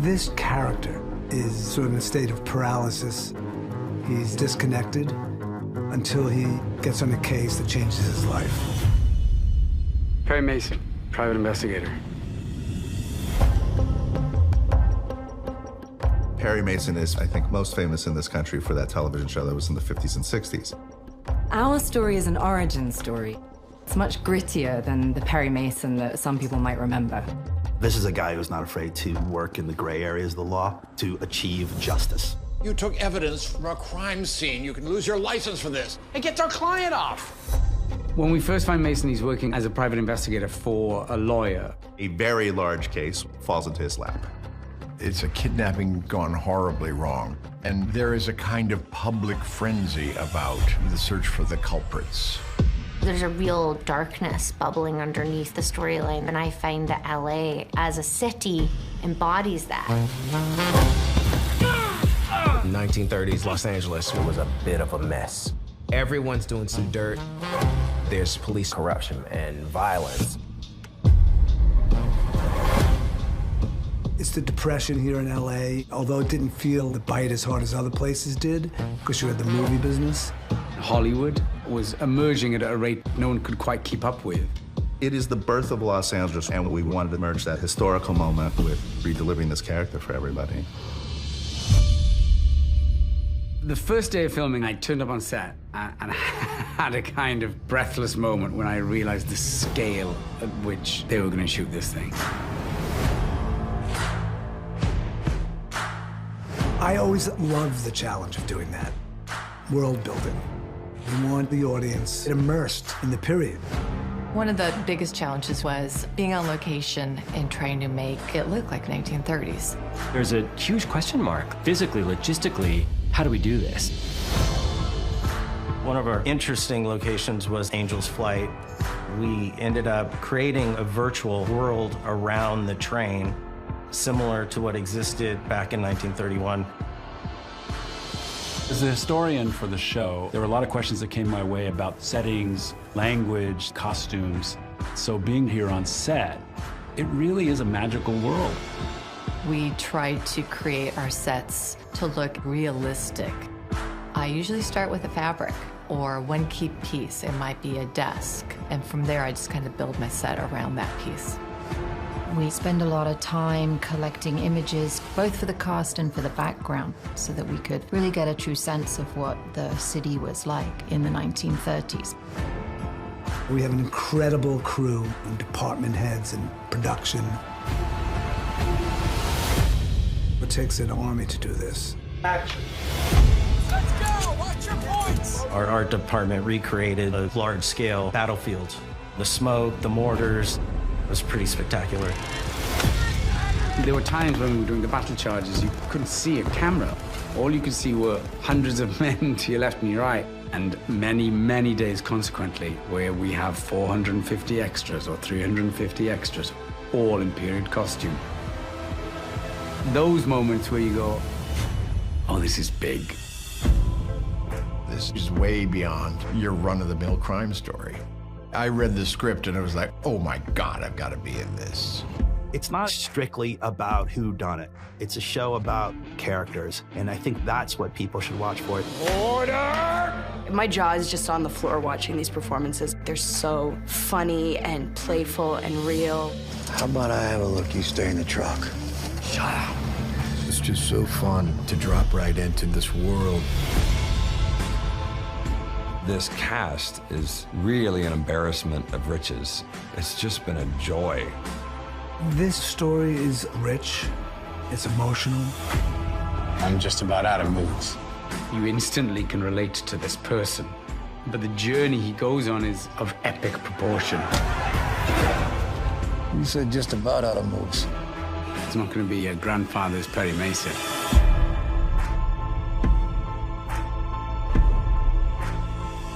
This character is sort of in a state of paralysis. He's disconnected until he gets on a case that changes his life. Perry Mason, private investigator. Perry Mason is, I think, most famous in this country for that television show that was in the 50s and 60s. Our story is an origin story. It's much grittier than the Perry Mason that some people might remember. This is a guy who's not afraid to work in the gray areas of the law to achieve justice. You took evidence from a crime scene. You can lose your license for this. It gets our client off. When we first find Mason, he's working as a private investigator for a lawyer. A very large case falls into his lap. It's a kidnapping gone horribly wrong. And there is a kind of public frenzy about the search for the culprits. There's a real darkness bubbling underneath the storyline, and I find that LA, as a city, embodies that. 1930s Los Angeles was a bit of a mess. Everyone's doing some dirt. There's police corruption and violence. It's the Depression here in LA, although it didn't feel the bite as hard as other places did, because you had the movie business. Hollywood was emerging at a rate no one could quite keep up with. It is the birth of Los Angeles, and we wanted to merge that historical moment with redelivering this character for everybody. The first day of filming, I turned up on set and I had a kind of breathless moment when I realized the scale at which they were going to shoot this thing. I always loved the challenge of doing that. World building. We want the audience immersed in the period. One of the biggest challenges was being on location and trying to make it look like 1930s. There's a huge question mark, physically, logistically, how do we do this? One of our interesting locations was Angel's Flight. We ended up creating a virtual world around the train, similar to what existed back in 1931. As a historian for the show, there were a lot of questions that came my way about settings, language, costumes. So being here on set, it really is a magical world. We tried to create our sets to look realistic. I usually start with a fabric or one key piece. It might be a desk. And from there, I just kind of build my set around that piece. We spend a lot of time collecting images, both for the cast and for the background, so that we could really get a true sense of what the city was like in the 1930s. We have an incredible crew and department heads and production. It takes an army to do this. Action. Let's go! Watch your points! Our art department recreated a large-scale battlefield. The smoke, the mortars, it was pretty spectacular. There were times when we were doing the battle charges, you couldn't see a camera. All you could see were hundreds of men to your left and your right, and many, many days consequently, where we have 450 extras or 350 extras, all in period costume. Those moments where you go, oh, this is big. This is way beyond your run-of-the-mill crime story. I read the script and it was like, oh my God, I've got to be in this. It's not strictly about who done it. It's a show about characters, and I think that's what people should watch for. Order! My jaw is just on the floor watching these performances. They're so funny and playful and real. How about I have a look, you stay in the truck? Shut up. It's just so fun to drop right into this world. This cast is really an embarrassment of riches. It's just been a joy. This story is rich, it's emotional. I'm just about out of moves. You instantly can relate to this person, but the journey he goes on is of epic proportion. You said just about out of moves. It's not going to be your grandfather's Perry Mason.